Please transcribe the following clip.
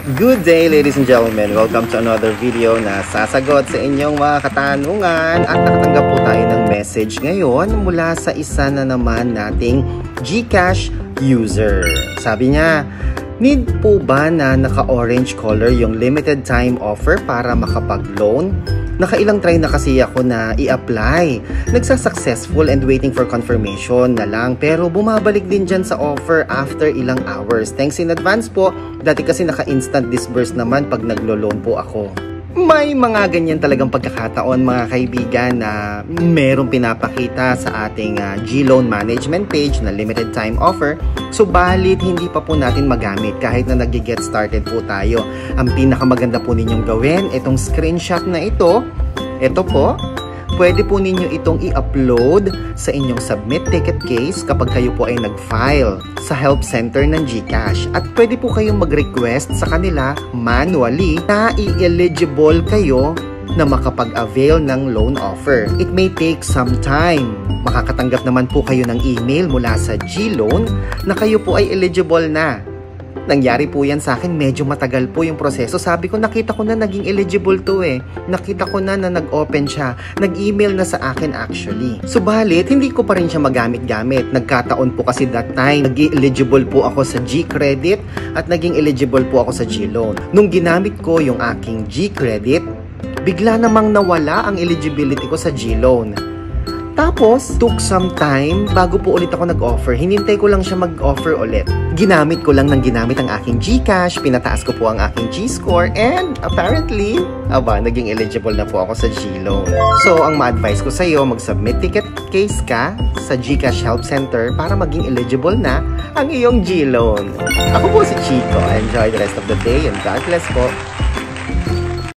Good day, ladies and gentlemen. Welcome to another video na sasagot sa inyong mga katanungan. At nakatanggap po tayo ng message ngayon mula sa isa na naman nating GCash user. Sabi niya, need po ba na naka-orange color yung limited time offer para makapag-loan? Nakailang try na kasi ako na i-apply. Nagsa-successful and waiting for confirmation na lang. Pero bumabalik din dyan sa offer after ilang hours. Thanks in advance po. Dati kasi naka-instant disburse naman pag naglo-loan po ako. May mga ganyan talagang pagkakataon mga kaibigan na merong pinapakita sa ating G-Loan Management page na limited time offer. Subalit hindi pa po natin magamit kahit na nag-get started po tayo. Ang pinakamaganda po ninyong gawin, itong screenshot na ito po, pwede po ninyo itong i-upload sa inyong submit ticket case kapag kayo po ay nag-file sa help center ng GCash. At pwede po kayong mag-request sa kanila manually na i-eligible kayo na makapag-avail ng loan offer. It may take some time. Makakatanggap naman po kayo ng email mula sa G-Loan na kayo po ay eligible na. Nangyari po yan sa akin, medyo matagal po yung proseso. Sabi ko, nakita ko na naging eligible to eh. Nakita ko na nag-open siya. Nag-email na sa akin actually. Subalit, hindi ko pa rin siya magamit-gamit. Nagkataon po kasi that time, nag-eligible po ako sa G-Credit at naging eligible po ako sa G-Loan. Nung ginamit ko yung aking G-Credit, bigla namang nawala ang eligibility ko sa G-Loan. Tapos, took some time bago po ulit ako nag-offer. Hinintay ko lang siya mag-offer ulit. Ginamit ko lang ng ginamit ang aking GCash, pinataas ko po ang aking G-Score, and apparently, naging eligible na po ako sa G-Loan. So, ang ma-advise ko sa iyo, mag-submit ticket case ka sa GCash Help Center para maging eligible na ang iyong G-Loan. Ako po si Chico. Enjoy the rest of the day and God bless po.